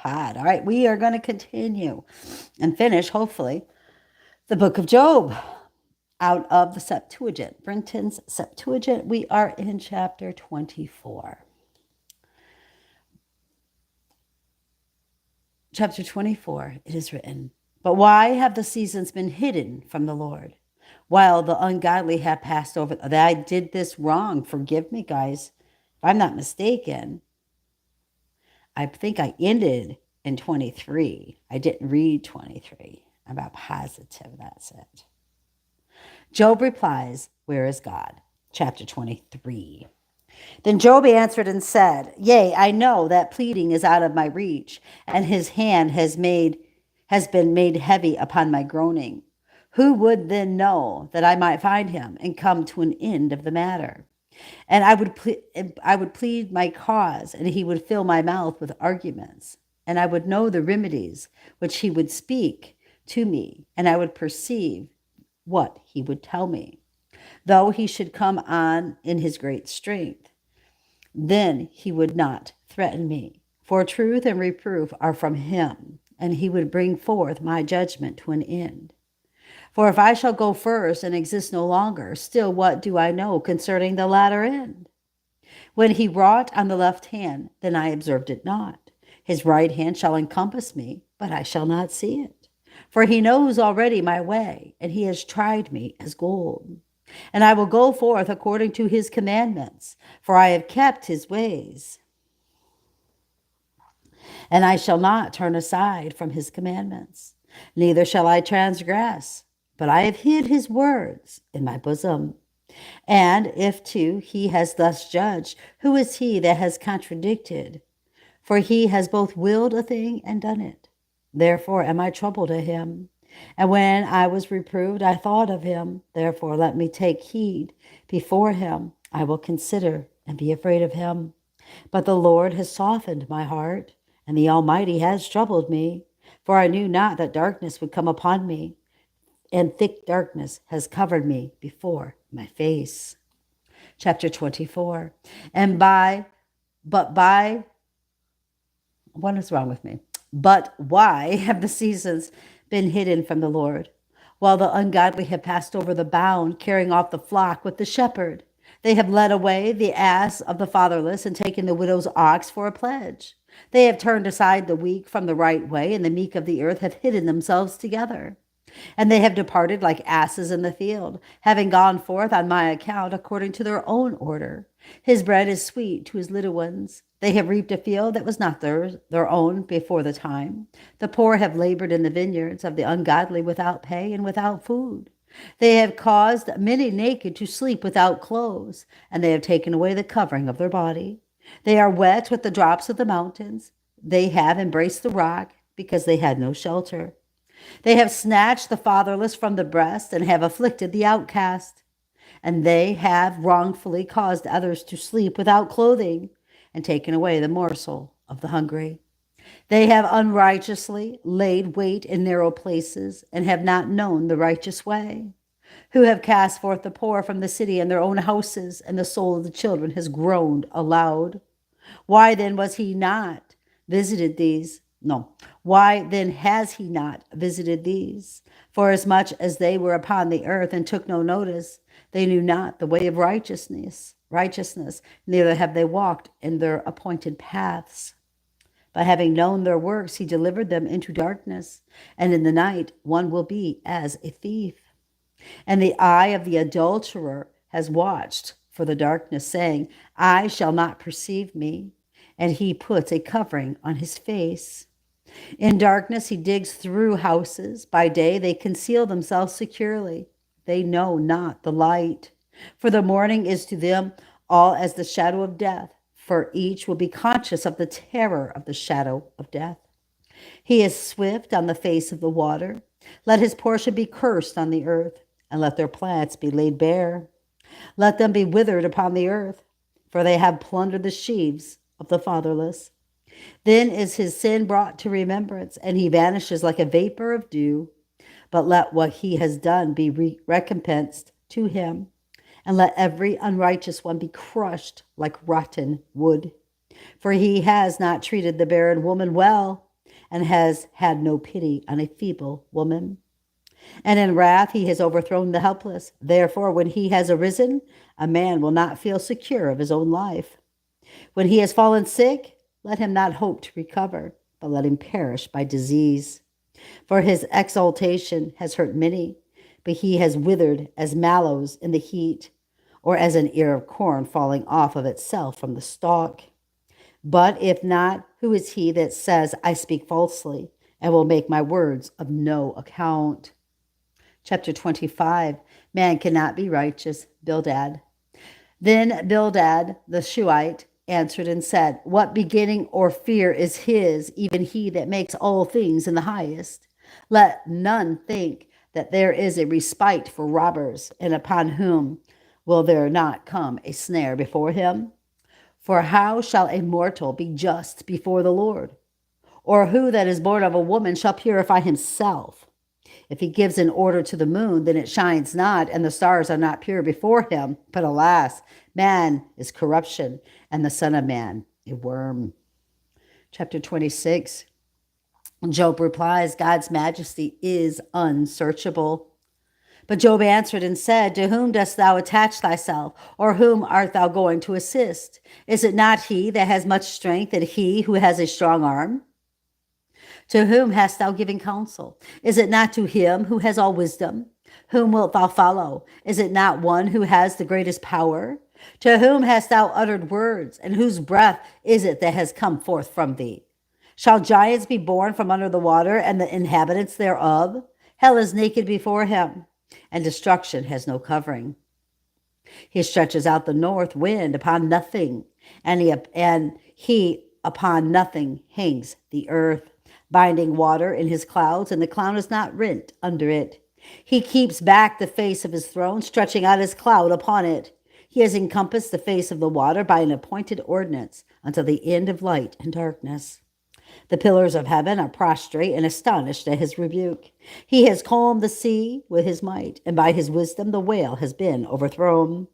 pod. All right, we are going to continue and finish, hopefully, the book of Job out of the Septuagint. Brenton's Septuagint. We are in chapter 24. Chapter 24, it is written, "But why have the seasons been hidden from the Lord, while the ungodly have passed over?" I did this wrong. Forgive me, guys. If I'm not mistaken, I think I ended in 23. I didn't read 23. I'm about positive that's it. Job replies, "Where is God?" Chapter 23. Then Job answered and said, "Yea, I know that pleading is out of my reach, and his hand has been made heavy upon my groaning. Who would then know that I might find him and come to an end of the matter? And I would plead my cause, and he would fill my mouth with arguments. And I would know the remedies which he would speak to me, and I would perceive what he would tell me. Though he should come on in his great strength, then he would not threaten me. For truth and reproof are from him, and he would bring forth my judgment to an end. For if I shall go first and exist no longer, still what do I know concerning the latter end? When he wrought on the left hand, then I observed it not. His right hand shall encompass me, but I shall not see it. For he knows already my way, and he has tried me as gold. And I will go forth according to his commandments, for I have kept his ways. And I shall not turn aside from his commandments, neither shall I transgress. But I have hid his words in my bosom. And if too he has thus judged, who is he that has contradicted? For he has both willed a thing and done it. Therefore am I troubled at him. And when I was reproved, I thought of him. Therefore let me take heed before him. I will consider and be afraid of him. But the Lord has softened my heart, and the Almighty has troubled me. For I knew not that darkness would come upon me, and thick darkness has covered me before my face. Chapter 24. What is wrong with me? But why have the seasons been hidden from the Lord, while the ungodly have passed over the bound, carrying off the flock with the shepherd? They have led away the ass of the fatherless and taken the widow's ox for a pledge. They have turned aside the weak from the right way, and the meek of the earth have hidden themselves together. And they have departed like asses in the field, having gone forth on my account according to their own order. His bread is sweet to his little ones. They have reaped a field that was not their own before the time. The poor have labored in the vineyards of the ungodly without pay and without food. They have caused many naked to sleep without clothes, and they have taken away the covering of their body. They are wet with the drops of the mountains. They have embraced the rock because they had no shelter. They have snatched the fatherless from the breast and have afflicted the outcast. And they have wrongfully caused others to sleep without clothing and taken away the morsel of the hungry. They have unrighteously laid wait in narrow places and have not known the righteous way. Who have cast forth the poor from the city and their own houses, and the soul of the children has groaned aloud. Why then was he not visited these? No. Why then has he not visited these? For as much as they were upon the earth and took no notice, they knew not the way of righteousness, neither have they walked in their appointed paths. By having known their works, he delivered them into darkness, and in the night one will be as a thief. And the eye of the adulterer has watched for the darkness, saying, I shall not perceive me. And he puts a covering on his face. In darkness he digs through houses. By day they conceal themselves securely. They know not the light. For the morning is to them all as the shadow of death. For each will be conscious of the terror of the shadow of death. He is swift on the face of the water. Let his portion be cursed on the earth, and let their plants be laid bare. Let them be withered upon the earth, for they have plundered the sheaves of the fatherless. Then is his sin brought to remembrance, and he vanishes like a vapor of dew. But let what he has done be recompensed to him, and let every unrighteous one be crushed like rotten wood. For he has not treated the barren woman well, and has had no pity on a feeble woman. And in wrath he has overthrown the helpless. Therefore, when he has arisen, a man will not feel secure of his own life. When he has fallen sick, let him not hope to recover, but let him perish by disease. For his exaltation has hurt many, but he has withered as mallows in the heat, or as an ear of corn falling off of itself from the stalk. But if not, who is he that says, I speak falsely, and will make my words of no account? Chapter 25, man cannot be righteous, Bildad. Then Bildad the Shuhite answered and said, what beginning or fear is his, even he that makes all things in the highest? Let none think that there is a respite for robbers, and upon whom will there not come a snare before him? For how shall a mortal be just before the Lord? Or who that is born of a woman shall purify himself? If he gives an order to the moon, then it shines not, and the stars are not pure before him. But alas, man is corruption, and the Son of Man a worm. Chapter 26. Job replies, God's majesty is unsearchable. But Job answered and said, to whom dost thou attach thyself, or whom art thou going to assist? Is it not he that has much strength, and he who has a strong arm? To whom hast thou given counsel? Is it not to him who has all wisdom? Whom wilt thou follow? Is it not one who has the greatest power? To whom hast thou uttered words, and whose breath is it that has come forth from thee? Shall giants be born from under the water, and the inhabitants thereof? Hell is naked before him, and destruction has no covering. He stretches out the north wind upon nothing, and he upon nothing hangs the earth, binding water in his clouds, and the cloud is not rent under it. He keeps back the face of his throne, stretching out his cloud upon it. He has encompassed the face of the water by an appointed ordinance until the end of light and darkness. The pillars of heaven are prostrate and astonished at his rebuke. He has calmed the sea with his might, and by his wisdom the whale has been overthrown.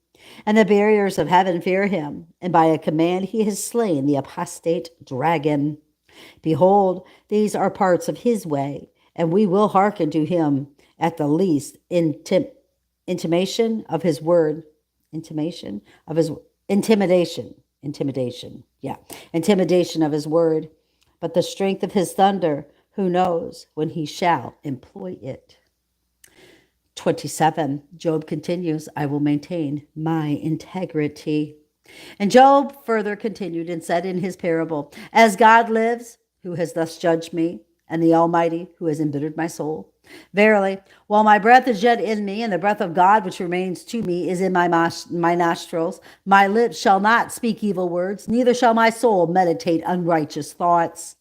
And the barriers of heaven fear him, and by a command he has slain the apostate dragon. Behold, these are parts of his way, and we will hearken to him at the least intimation of his word. Intimidation of his word. But the strength of his thunder, who knows when he shall employ it? 27. Job continues, I will maintain my integrity. And Job further continued and said in his parable, as God lives, who has thus judged me, and the Almighty, who has embittered my soul, verily, while my breath is yet in me, and the breath of God which remains to me is in my nostrils, my lips shall not speak evil words, neither shall my soul meditate unrighteous thoughts.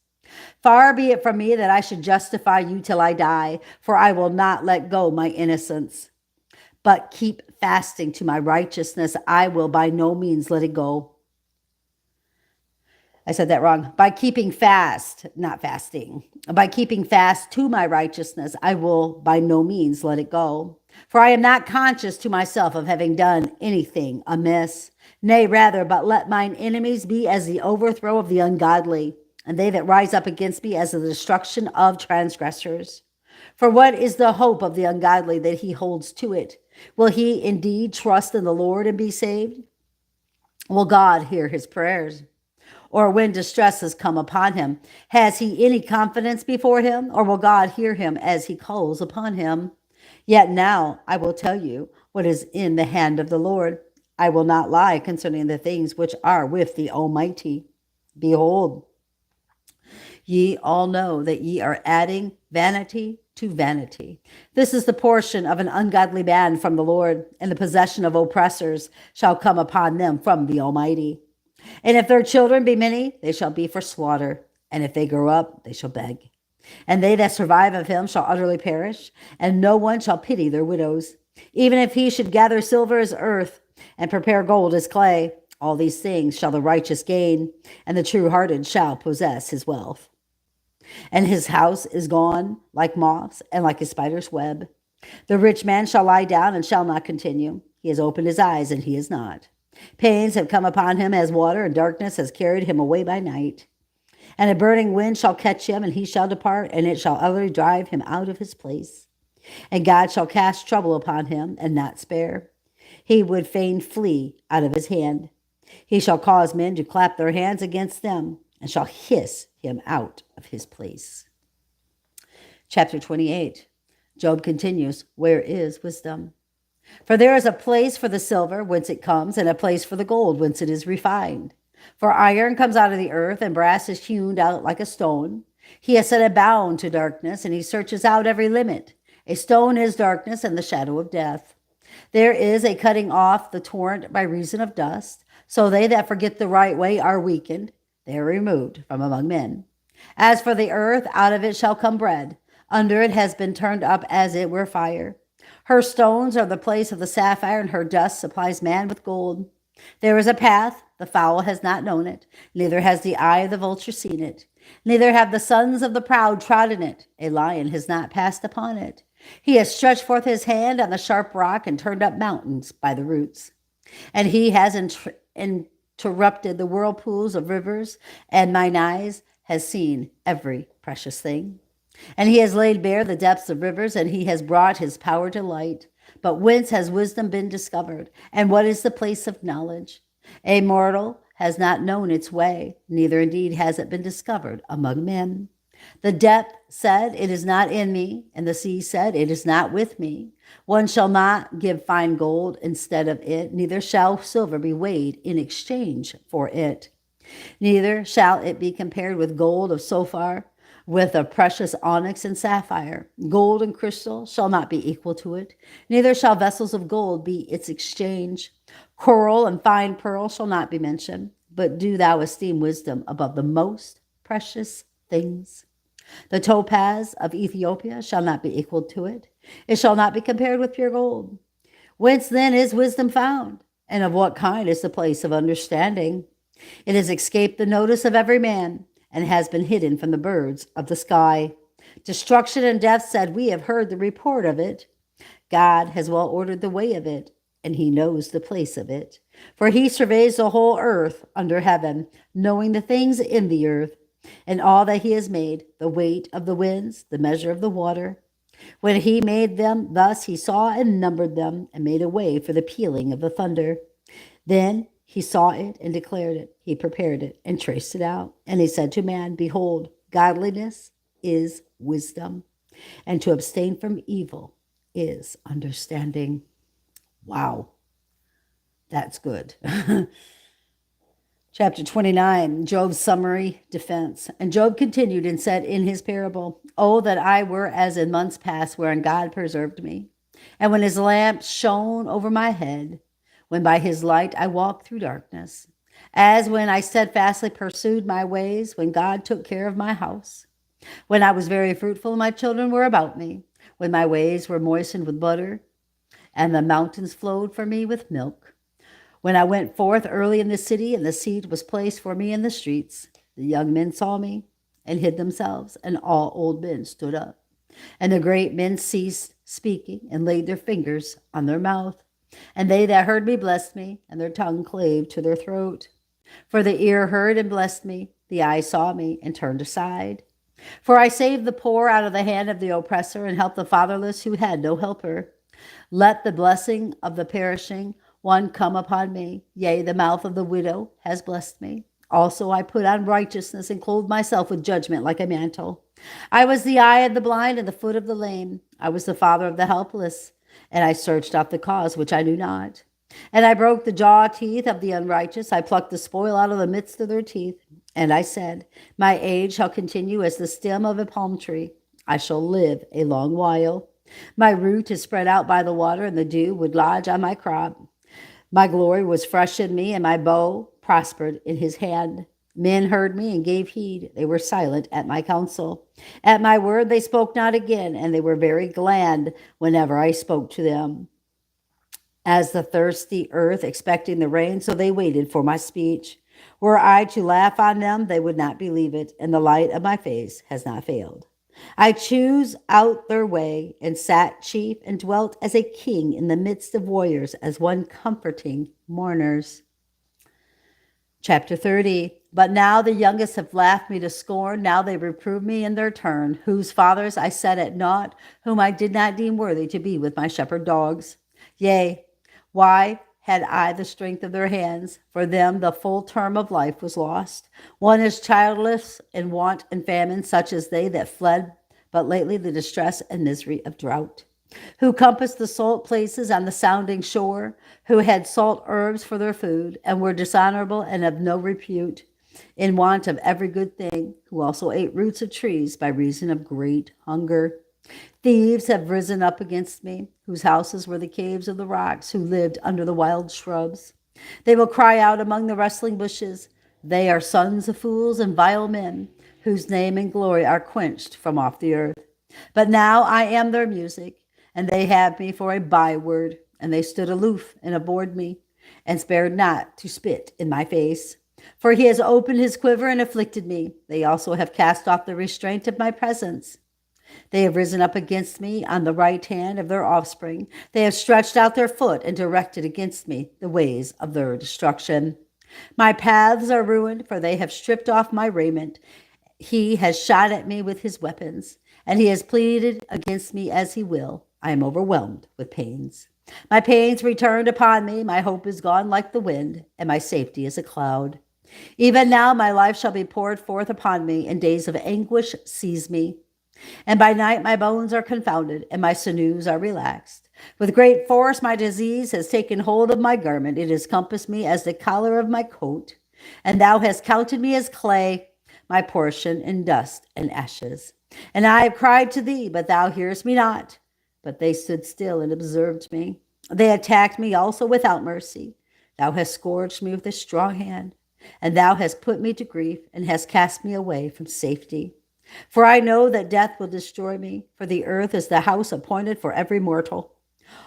Far be it from me that I should justify you till I die, for I will not let go my innocence, but keep fasting to my righteousness. I will by no means let it go. I said that wrong. By keeping fast, not fasting. By keeping fast to my righteousness, I will by no means let it go. For I am not conscious to myself of having done anything amiss. Nay, rather, but let mine enemies be as the overthrow of the ungodly, and they that rise up against me as the destruction of transgressors. For what is the hope of the ungodly that he holds to it? Will he indeed trust in the Lord and be saved? Will God hear his prayers? Or when distress has come upon him, has he any confidence before him? Or will God hear him as he calls upon him? Yet now I will tell you what is in the hand of the Lord. I will not lie concerning the things which are with the Almighty. Behold, ye all know that ye are adding vanity to vanity. This is the portion of an ungodly man from the Lord, and the possession of oppressors shall come upon them from the Almighty. And if their children be many, they shall be for slaughter. And if they grow up, they shall beg. And they that survive of him shall utterly perish, and no one shall pity their widows. Even if he should gather silver as earth, and prepare gold as clay, all these things shall the righteous gain, and the true-hearted shall possess his wealth. And his house is gone like moths, and like a spider's web. The rich man shall lie down and shall not continue. He has opened his eyes, and he is not. Pains have come upon him as water, and darkness has carried him away by night. And a burning wind shall catch him, and he shall depart, and it shall utterly drive him out of his place. And God shall cast trouble upon him, and not spare. He would fain flee out of his hand. He shall cause men to clap their hands against them, and shall hiss him out of his place. Chapter 28. Job continues, where is wisdom? For there is a place for the silver, whence it comes, and a place for the gold, whence it is refined. For iron comes out of the earth, and brass is hewn out like a stone. He has set a bound to darkness, and he searches out every limit. A stone is darkness and the shadow of death. There is a cutting off the torrent by reason of dust. So they that forget the right way are weakened. They are removed from among men. As for the earth, out of it shall come bread. Under it has been turned up as it were fire. Her stones are the place of the sapphire, and her dust supplies man with gold. There is a path, the fowl has not known it, neither has the eye of the vulture seen it. Neither have the sons of the proud trodden it. A lion has not passed upon it. He has stretched forth his hand on the sharp rock and turned up mountains by the roots. And he has interrupted the whirlpools of rivers, and mine eyes has seen every precious thing. And he has laid bare the depths of rivers, and he has brought his power to light. But whence has wisdom been discovered? And what is the place of knowledge? A mortal has not known its way, neither indeed has it been discovered among men. The depth said, it is not in me, and the sea said, it is not with me. One shall not give fine gold instead of it, neither shall silver be weighed in exchange for it. Neither shall it be compared with gold of Sophar, with a precious onyx and sapphire. Gold and crystal shall not be equal to it, neither shall vessels of gold be its exchange. Coral and fine pearl shall not be mentioned, but do thou esteem wisdom above the most precious things. The topaz of Ethiopia shall not be equal to it. It shall not be compared with pure gold. Whence then is wisdom found? And of what kind is the place of understanding? It has escaped the notice of every man, and has been hidden from the birds of the sky. Destruction and death said, we have heard the report of it. God has well ordered the way of it, and he knows the place of it. For he surveys the whole earth under heaven, knowing the things in the earth, and all that he has made, the weight of the winds, the measure of the water. When he made them, thus he saw and numbered them, and made a way for the pealing of the thunder. Then he saw it and declared it. He prepared it and traced it out. And he said to man, behold, godliness is wisdom, and to abstain from evil is understanding. Wow, that's good. Chapter 29, Job's summary defense. And Job continued and said in his parable, oh, that I were as in months past, wherein God preserved me, and when his lamp shone over my head, when by his light I walked through darkness, as when I steadfastly pursued my ways, when God took care of my house, when I was very fruitful and my children were about me, when my ways were moistened with butter, and the mountains flowed for me with milk, when I went forth early in the city, and the seat was placed for me in the streets. The young men saw me and hid themselves, and all old men stood up. And the great men ceased speaking and laid their fingers on their mouth. And they that heard me blessed me, and their tongue clave to their throat. For the ear heard and blessed me, the eye saw me and turned aside. For I saved the poor out of the hand of the oppressor, and helped the fatherless who had no helper. Let the blessing of the perishing one come upon me. Yea, the mouth of the widow has blessed me. Also I put on righteousness, and clothed myself with judgment like a mantle. I was the eye of the blind, and the foot of the lame. I was the father of the helpless, and I searched out the cause which I knew not. And I broke the jaw teeth of the unrighteous. I plucked the spoil out of the midst of their teeth. And I said, my age shall continue as the stem of a palm tree. I shall live a long while. My root is spread out by the water, and the dew would lodge on my crop. My glory was fresh in me, and my bow prospered in his hand. Men heard me and gave heed. They were silent at my counsel. At my word they spoke not again, and they were very glad whenever I spoke to them. As the thirsty earth expecting the rain, so they waited for my speech. Were I to laugh on them, they would not believe it, and the light of my face has not failed. I choose out their way, and sat chief, and dwelt as a king in the midst of warriors, as one comforting mourners. Chapter 30, But now the youngest have laughed me to scorn. Now they reprove me in their turn, whose fathers I set at naught, whom I did not deem worthy to be with my shepherd dogs. Yea, why had I the strength of their hands? For them the full term of life was lost. One is childless in want and famine, such as they that fled but lately the distress and misery of drought, who compassed the salt places on the sounding shore, who had salt herbs for their food, and were dishonorable and of no repute, in want of every good thing, who also ate roots of trees by reason of great hunger. Thieves have risen up against me, whose houses were the caves of the rocks, who lived under the wild shrubs. They will cry out among the rustling bushes. They are sons of fools and vile men, whose name and glory are quenched from off the earth. But now I am their music, and they have me for a byword, and they stood aloof and abhorred me, and spared not to spit in my face. For he has opened his quiver and afflicted me. They also have cast off the restraint of my presence. They have risen up against me on the right hand of their offspring. They have stretched out their foot and directed against me the ways of their destruction. My paths are ruined, for they have stripped off my raiment. He has shot at me with his weapons, and he has pleaded against me as he will. I am overwhelmed with pains. My pains returned upon me. My hope is gone like the wind, and my safety is a cloud. Even now my life shall be poured forth upon me, and days of anguish seize me. And by night my bones are confounded, and my sinews are relaxed. With great force my disease has taken hold of my garment. It has compassed me as the collar of my coat. And thou hast counted me as clay, my portion in dust and ashes. And I have cried to thee, but thou hearest me not. But they stood still and observed me. They attacked me also without mercy. Thou hast scourged me with a strong hand, and thou hast put me to grief, and hast cast me away from safety. For I know that death will destroy me, for the earth is the house appointed for every mortal.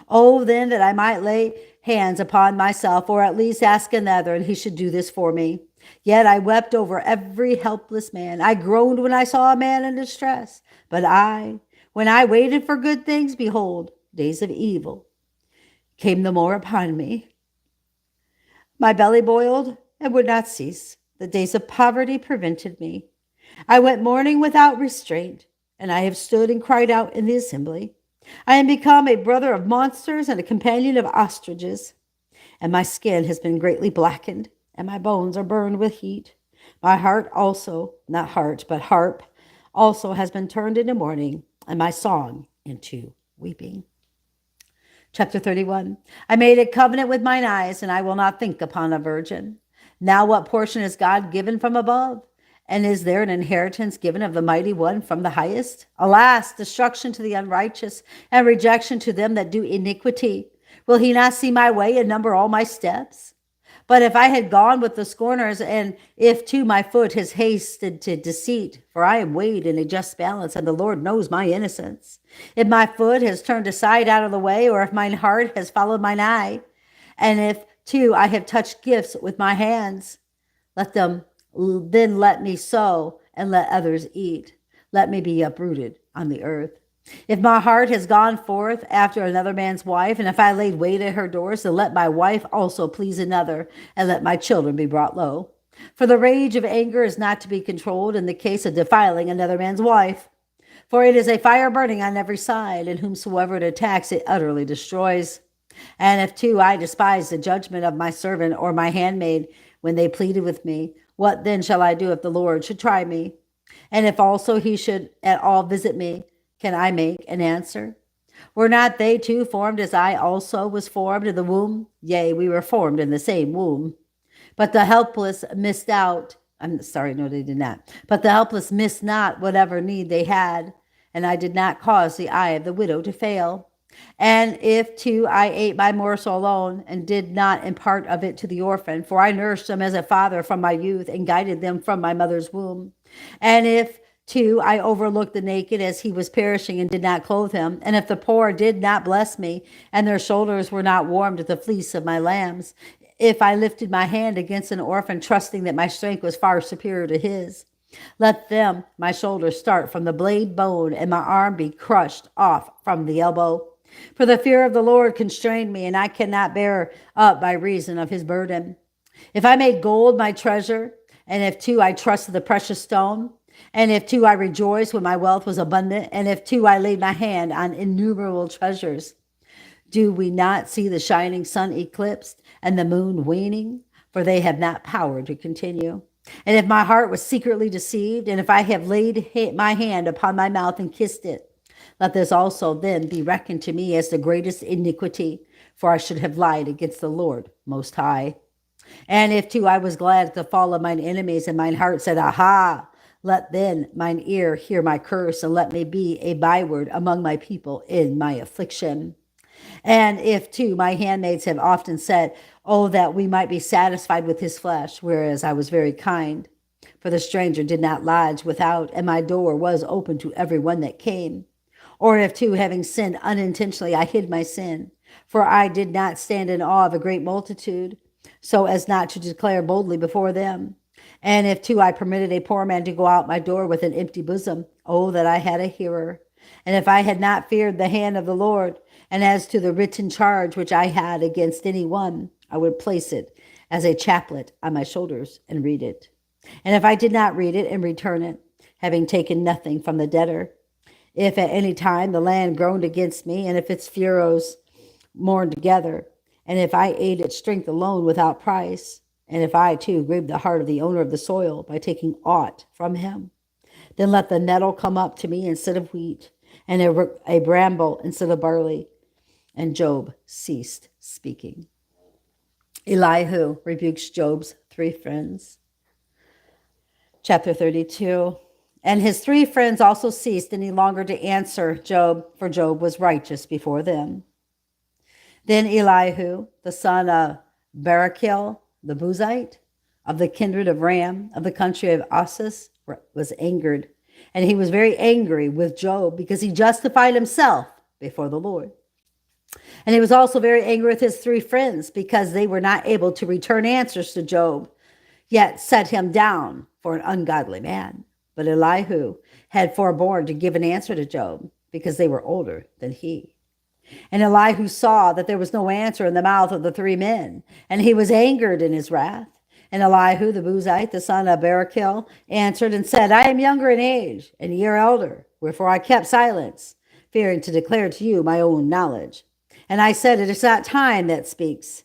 Oh, then that I might lay hands upon myself, or at least ask another, and he should do this for me. Yet I wept over every helpless man. I groaned when I saw a man in distress. But when I waited for good things, behold, days of evil came the more upon me. My belly boiled and would not cease. The days of poverty prevented me. I went mourning without restraint, and I have stood and cried out in the assembly. I am become a brother of monsters and a companion of ostriches, and my skin has been greatly blackened, and my bones are burned with heat. My heart also, not heart, but harp, also has been turned into mourning, and my song into weeping. Chapter 31. I made a covenant with mine eyes, and I will not think upon a virgin. Now what portion is God given from above? And is there an inheritance given of the mighty one from the highest? Alas, destruction to the unrighteous, and rejection to them that do iniquity. Will he not see my way and number all my steps? But if I had gone with the scorners, and if too my foot has hasted to deceit, for I am weighed in a just balance, and the Lord knows my innocence. If my foot has turned aside out of the way, or if mine heart has followed mine eye, and if too I have touched gifts with my hands, then let me sow, and let others eat. Let me be uprooted on the earth. If my heart has gone forth after another man's wife, and if I laid wait at her doors, then let my wife also please another, and let my children be brought low. For the rage of anger is not to be controlled in the case of defiling another man's wife. For it is a fire burning on every side, and whomsoever it attacks, it utterly destroys. And if too I despise the judgment of my servant or my handmaid when they pleaded with me, what then shall I do if the Lord should try me? And if also he should at all visit me, can I make an answer? Were not they too formed as I also was formed in the womb? Yea, we were formed in the same womb. But the helpless missed out. No, they did not. But the helpless missed not whatever need they had, and I did not cause the eye of the widow to fail. And if too I ate my morsel alone, and did not impart of it to the orphan, for I nursed them as a father from my youth, and guided them from my mother's womb. And if too I overlooked the naked as he was perishing, and did not clothe him, and if the poor did not bless me, and their shoulders were not warmed with the fleece of my lambs, if I lifted my hand against an orphan, trusting that my strength was far superior to his, let them, my shoulders, start from the blade bone, and my arm be crushed off from the elbow. For the fear of the Lord constrained me, and I cannot bear up by reason of his burden. If I made gold my treasure, And if too I trusted the precious stone, and if too I rejoiced when my wealth was abundant, and if too I laid my hand on innumerable treasures, do we not see the shining sun eclipsed and the moon waning? For they have not power to continue. And if my heart was secretly deceived, and if I have laid my hand upon my mouth and kissed it, let this also then be reckoned to me as the greatest iniquity, for I should have lied against the Lord Most High. And if too I was glad at the fall of mine enemies, and mine heart said, Aha, let then mine ear hear my curse, and let me be a byword among my people in my affliction. And if too my handmaids have often said, Oh, that we might be satisfied with his flesh, whereas I was very kind. For the stranger did not lodge without, and my door was open to every one that came. Or if too, having sinned unintentionally, I hid my sin, for I did not stand in awe of a great multitude, so as not to declare boldly before them. And if too I permitted a poor man to go out my door with an empty bosom, oh, that I had a hearer. And if I had not feared the hand of the Lord, and as to the written charge which I had against any one, I would place it as a chaplet on my shoulders and read it. And if I did not read it and return it, having taken nothing from the debtor, if at any time the land groaned against me, and if its furrows mourned together, and if I ate its strength alone without price, and if I too grieved the heart of the owner of the soil by taking aught from him, then let the nettle come up to me instead of wheat, and a bramble instead of barley. And Job ceased speaking. Elihu rebukes Job's three friends. Chapter 32. And his three friends also ceased any longer to answer Job, for Job was righteous before them. Then Elihu, the son of Barachel, the Buzite, of the kindred of Ram, of the country of Ossus, was angered. And he was very angry with Job because he justified himself before the Lord. And he was also very angry with his three friends because they were not able to return answers to Job, yet set him down for an ungodly man. But Elihu had forborne to give an answer to Job because they were older than he. And Elihu saw that there was no answer in the mouth of the three men, and he was angered in his wrath. And Elihu, the Buzite, the son of Barachel, answered and said, I am younger in age, and ye are elder, wherefore I kept silence, fearing to declare to you my own knowledge. And I said, It is not time that speaks,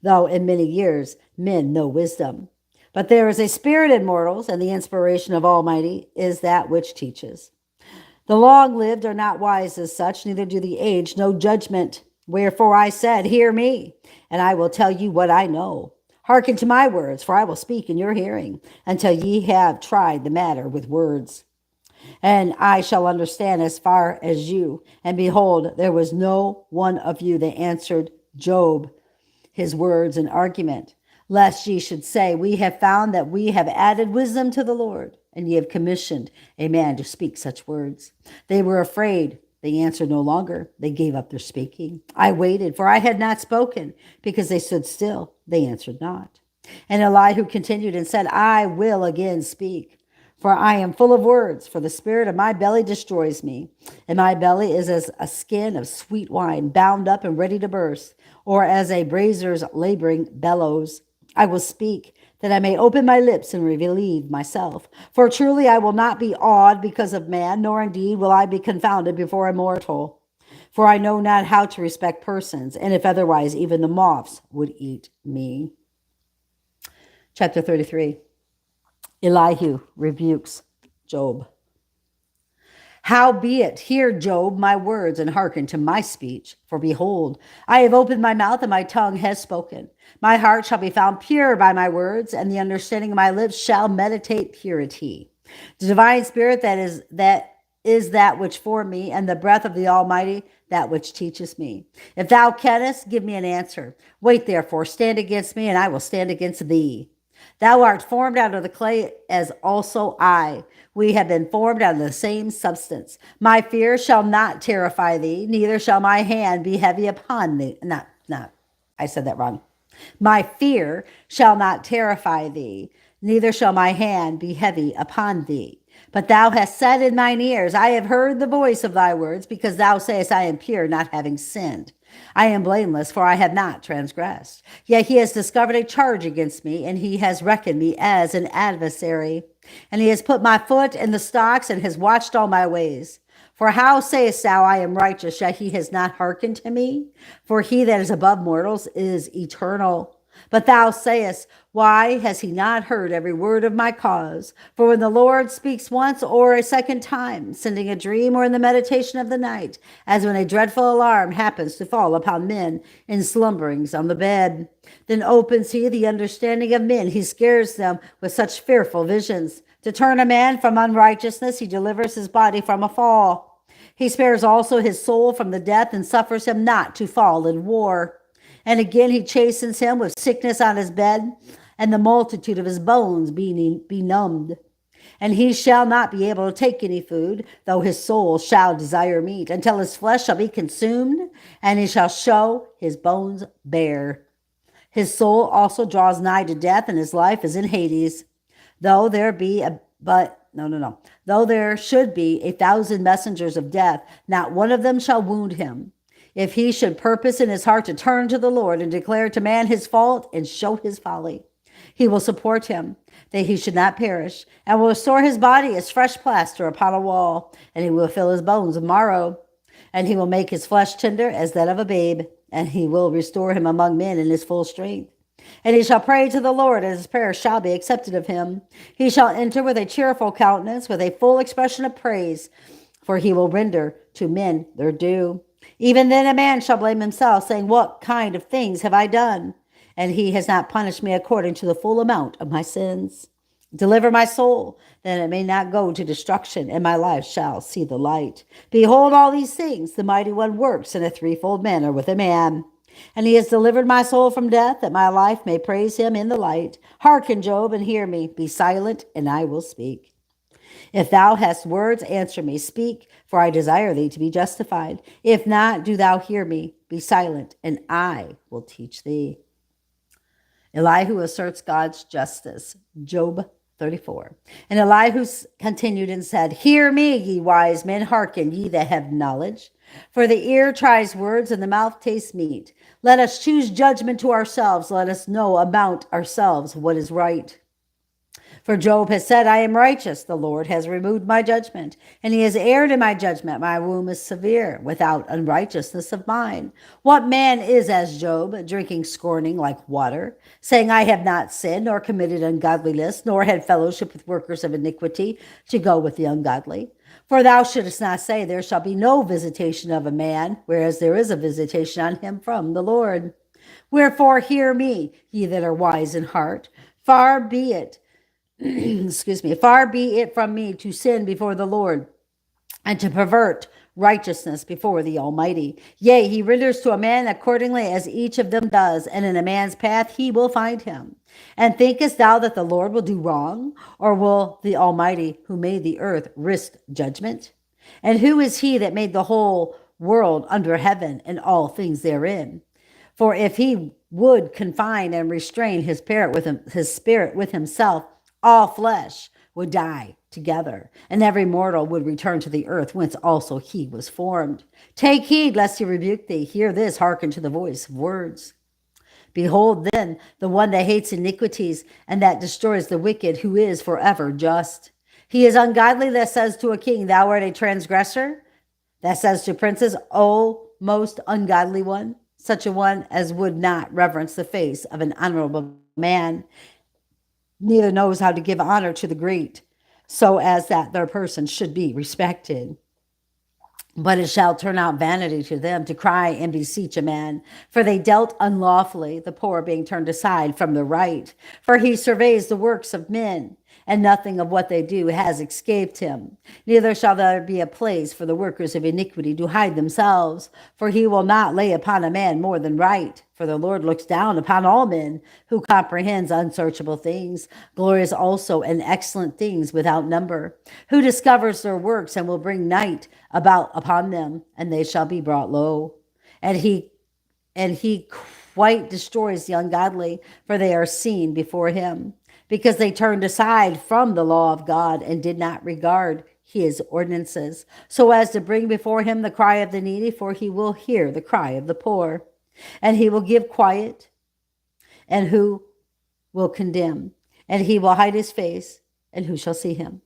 though in many years men know wisdom. But there is a spirit in mortals, and the inspiration of Almighty is that which teaches. The long-lived are not wise as such, neither do the aged know judgment. Wherefore I said, Hear me, and I will tell you what I know. Hearken to my words, for I will speak in your hearing, until ye have tried the matter with words. And I shall understand as far as you. And behold, there was no one of you that answered Job his words and argument, lest ye should say, We have found that we have added wisdom to the Lord, and ye have commissioned a man to speak such words. They were afraid. They answered no longer. They gave up their speaking. I waited, for I had not spoken, because they stood still. They answered not. And Elihu continued and said, I will again speak, for I am full of words, for the spirit of my belly destroys me. And my belly is as a skin of sweet wine, bound up and ready to burst, or as a brazier's laboring bellows. I will speak, that I may open my lips and relieve myself. For truly I will not be awed because of man, nor indeed will I be confounded before a mortal. For I know not how to respect persons, and if otherwise, even the moths would eat me. Chapter 33. Elihu rebukes Job. Howbeit, hear, Job, my words, and hearken to my speech. For behold, I have opened my mouth, and my tongue has spoken. My heart shall be found pure by my words, and the understanding of my lips shall meditate purity. The divine spirit that is that which formed me, and the breath of the Almighty that which teaches me. If thou canst, give me an answer. Wait therefore, stand against me, and I will stand against thee. Thou art formed out of the clay, as also I. We have been formed out of the same substance. My fear shall not terrify thee, neither shall my hand be heavy upon thee. I said that wrong. My fear shall not terrify thee, neither shall my hand be heavy upon thee. But thou hast said in mine ears, I have heard the voice of thy words, because thou sayest, I am pure, not having sinned. I am blameless, for I have not transgressed. Yet he has discovered a charge against me, and he has reckoned me as an adversary. And he has put my foot in the stocks and has watched all my ways. For how sayest thou, I am righteous, yet he has not hearkened to me? For he that is above mortals is eternal. But thou sayest, why has he not heard every word of my cause? For when the Lord speaks once or a second time, sending a dream or in the meditation of the night, as when a dreadful alarm happens to fall upon men in slumberings on the bed, then opens he the understanding of men. He scares them with such fearful visions. To turn a man from unrighteousness, he delivers his body from a fall. He spares also his soul from the death and suffers him not to fall in war. And again he chastens him with sickness on his bed, and the multitude of his bones being benumbed. And he shall not be able to take any food, though his soul shall desire meat, until his flesh shall be consumed, and he shall show his bones bare. His soul also draws nigh to death, and his life is in Hades. Though there should be 1,000 messengers of death, not one of them shall wound him. If he should purpose in his heart to turn to the Lord and declare to man his fault and show his folly, he will support him, that he should not perish, and will restore his body as fresh plaster upon a wall, and he will fill his bones with marrow, and he will make his flesh tender as that of a babe, and he will restore him among men in his full strength. And he shall pray to the Lord, and his prayer shall be accepted of him. He shall enter with a cheerful countenance, with a full expression of praise, for he will render to men their due. Even then a man shall blame himself, saying, what kind of things have I done? And he has not punished me according to the full amount of my sins. Deliver my soul, that it may not go to destruction, and my life shall see the light. Behold, all these things the mighty one works in a threefold manner with a man. And he has delivered my soul from death, that my life may praise him in the light. Hearken, Job, and hear me. Be silent, and I will speak. If thou hast words, answer me. Speak, for I desire thee to be justified. If not, do thou hear me. Be silent, and I will teach thee. Elihu asserts God's justice. Job 34. And Elihu continued and said, hear me, ye wise men, hearken, ye that have knowledge. For the ear tries words, and the mouth tastes meat. Let us choose judgment to ourselves. Let us know about ourselves what is right. For Job has said, I am righteous. The Lord has removed my judgment, and he has erred in my judgment. My womb is severe, without unrighteousness of mine. What man is as Job, drinking scorning like water, saying, I have not sinned, nor committed ungodliness, nor had fellowship with workers of iniquity, to go with the ungodly? For thou shouldest not say, there shall be no visitation of a man, whereas there is a visitation on him from the Lord. Wherefore hear me, ye that are wise in heart. Far be it far be it from me to sin before the Lord, and to pervert righteousness before the Almighty. Yea, he renders to a man accordingly as each of them does, and in a man's path he will find him. And thinkest thou that the Lord will do wrong, or will the Almighty who made the earth risk judgment? And who is he that made the whole world under heaven and all things therein? For if he would confine and restrain his spirit with himself, all flesh would die together, and every mortal would return to the earth whence also he was formed. Take heed lest he rebuke thee. Hear this, hearken to the voice of words. Behold then the one that hates iniquities, and that destroys the wicked, who is forever just. He is ungodly that says to a king, thou art a transgressor, that says to princes, O most ungodly one, such a one as would not reverence the face of an honorable man, neither knows how to give honor to the great, so as that their person should be respected. But it shall turn out vanity to them to cry and beseech a man, for they dealt unlawfully, the poor being turned aside from the right. For he surveys the works of men, and nothing of what they do has escaped him. Neither shall there be a place for the workers of iniquity to hide themselves, for he will not lay upon a man more than right. For the Lord looks down upon all men, who comprehends unsearchable things, glorious also and excellent things without number, who discovers their works and will bring night about upon them, and they shall be brought low. And he quite destroys the ungodly, for they are seen before him, because they turned aside from the law of God and did not regard his ordinances, so as to bring before him the cry of the needy, for he will hear the cry of the poor. And he will give quiet, and who will condemn? And he will hide his face, and who shall see him?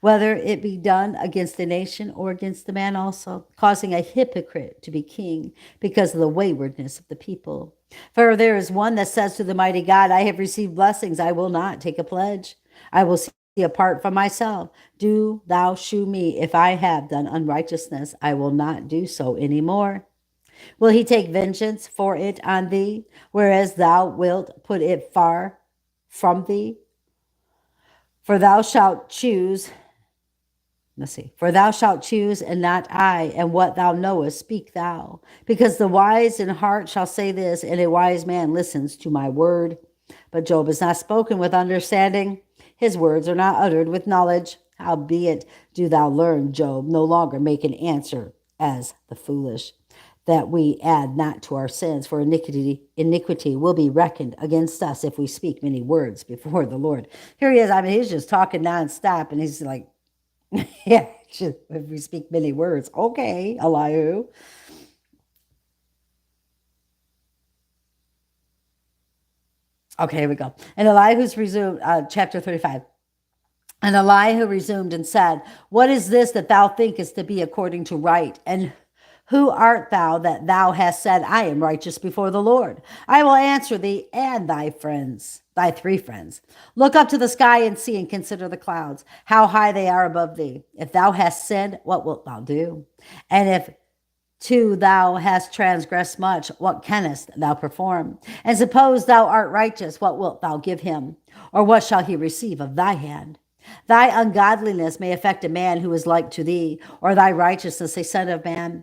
Whether it be done against the nation or against the man also, causing a hypocrite to be king because of the waywardness of the people. For there is one that says to the mighty God, I have received blessings, I will not take a pledge. I will see apart from myself. Do thou shew me if I have done unrighteousness. I will not do so any more. Will he take vengeance for it on thee, whereas thou wilt put it far from thee? For thou shalt choose, for thou shalt choose and not I, and what thou knowest speak thou. Because the wise in heart shall say this, and a wise man listens to my word. But Job is not spoken with understanding. His words are not uttered with knowledge. Howbeit do thou learn, Job, no longer make an answer as the foolish, that we add not to our sins, for iniquity will be reckoned against us if we speak many words before the Lord. Here he is. I mean, he's just talking nonstop, and he's like, yeah, if we speak many words. Okay, Elihu. Okay, here we go. And Elihu's resumed, chapter 35. And Elihu resumed and said, what is this that thou thinkest to be according to right? And who art thou that thou hast said, I am righteous before the Lord? I will answer thee and thy friends, thy three friends. Look up to the sky and see, and consider the clouds, how high they are above thee. If thou hast sinned, what wilt thou do? And if too thou hast transgressed much, what canst thou perform? And suppose thou art righteous, what wilt thou give him? Or what shall he receive of thy hand? Thy ungodliness may affect a man who is like to thee, or thy righteousness a son of man.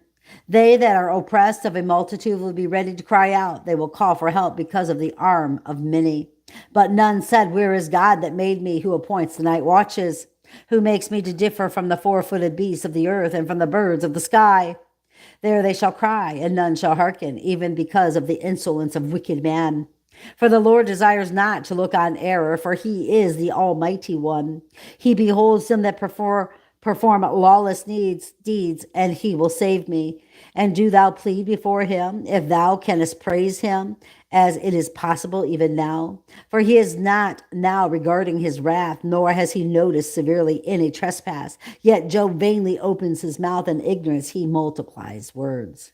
They that are oppressed of a multitude will be ready to cry out. They will call for help because of the arm of many. But none said, where is God that made me, who appoints the night watches, who makes me to differ from the four-footed beasts of the earth and from the birds of the sky? There they shall cry, and none shall hearken, even because of the insolence of wicked man. For the Lord desires not to look on error, for he is the Almighty One. He beholds them that perform lawless deeds, and he will save me. And do thou plead before him, if thou canst praise him, as it is possible even now? For he is not now regarding his wrath, nor has he noticed severely any trespass. Yet Job vainly opens his mouth, in ignorance he multiplies words.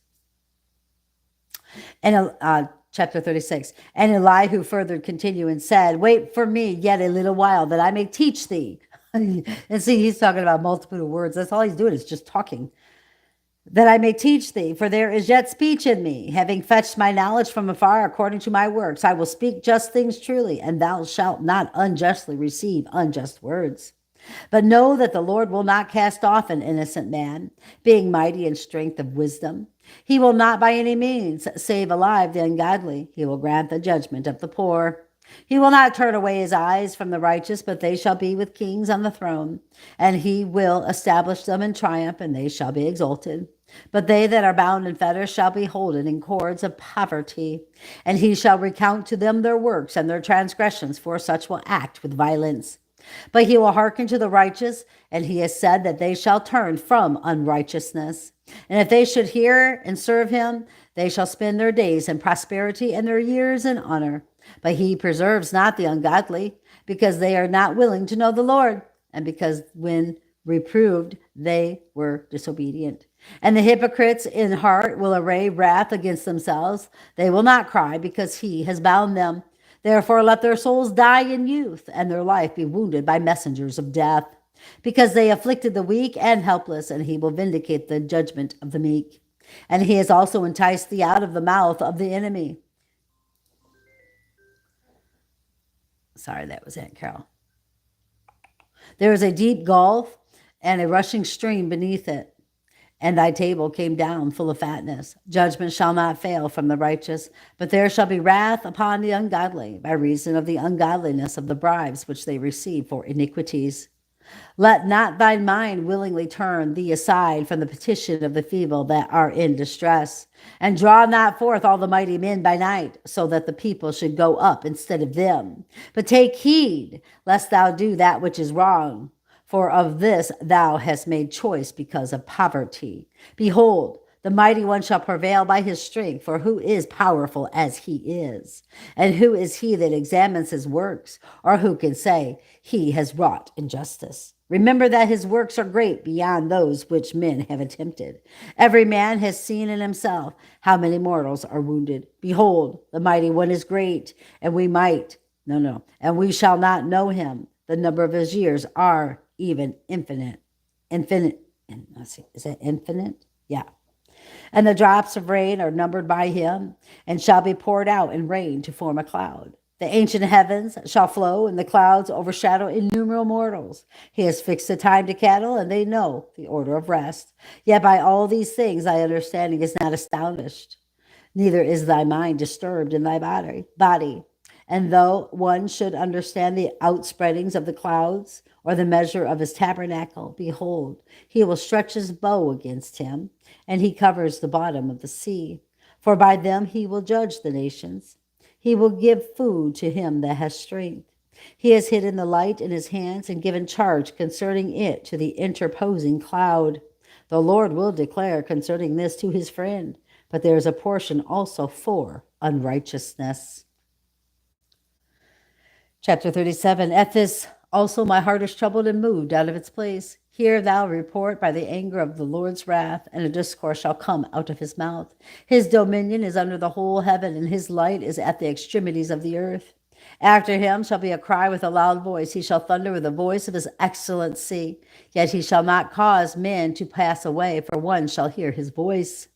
And chapter 36, and Elihu further continued and said, wait for me yet a little while, that I may teach thee. And see, he's talking about multitude of words. That's all he's doing, is just talking. That I may teach thee, for there is yet speech in me. Having fetched my knowledge from afar according to my works, I will speak just things truly, and thou shalt not unjustly receive unjust words. But know that the Lord will not cast off an innocent man, being mighty in strength of wisdom. He will not by any means save alive the ungodly. He will grant the judgment of the poor. He will not turn away his eyes from the righteous, but they shall be with kings on the throne. And he will establish them in triumph, and they shall be exalted. But they that are bound in fetters shall be holden in cords of poverty. And he shall recount to them their works and their transgressions, for such will act with violence. But he will hearken to the righteous, and he has said that they shall turn from unrighteousness. And if they should hear and serve him, they shall spend their days in prosperity and their years in honor. But he preserves not the ungodly, because they are not willing to know the Lord, and because when reproved, they were disobedient. And the hypocrites in heart will array wrath against themselves. They will not cry, because he has bound them. Therefore let their souls die in youth, and their life be wounded by messengers of death. Because they afflicted the weak and helpless, and he will vindicate the judgment of the meek. And he has also enticed thee out of the mouth of the enemy. Sorry, that was Aunt Carol. There is a deep gulf and a rushing stream beneath it, and thy table came down full of fatness. Judgment shall not fail from the righteous, but there shall be wrath upon the ungodly by reason of the ungodliness of the bribes which they receive for iniquities. Let not thine mind willingly turn thee aside from the petition of the feeble that are in distress, and draw not forth all the mighty men by night, so that the people should go up instead of them. But take heed, lest thou do that which is wrong, For of this thou hast made choice because of poverty. Behold, the mighty one shall prevail by his strength, for who is powerful as he is? And who is he that examines his works? Or who can say, he has wrought injustice? Remember that his works are great beyond those which men have attempted. Every man has seen in himself how many mortals are wounded. Behold, the mighty one is great, and and we shall not know him. The number of his years are even infinite. Let's see, is that infinite? Yeah. And the drops of rain are numbered by him, and shall be poured out in rain to form a cloud. The ancient heavens shall flow, and the clouds overshadow innumerable mortals. He has fixed the time to cattle, and they know the order of rest. Yet by all these things thy understanding is not astonished, neither is thy mind disturbed in thy body. And though one should understand the outspreadings of the clouds, or the measure of his tabernacle, behold, he will stretch his bow against him, and he covers the bottom of the sea. For by them he will judge the nations. He will give food to him that has strength. He has hidden the light in his hands and given charge concerning it to the interposing cloud. The Lord will declare concerning this to his friend, but there is a portion also for unrighteousness. Chapter 37. At this also my heart is troubled and moved out of its place. Hear thou report by the anger of the Lord's wrath, and a discourse shall come out of his mouth. His dominion is under the whole heaven, and his light is at the extremities of the earth. After him shall be a cry with a loud voice. He shall thunder with the voice of his excellency. Yet he shall not cause men to pass away, for one shall hear his voice.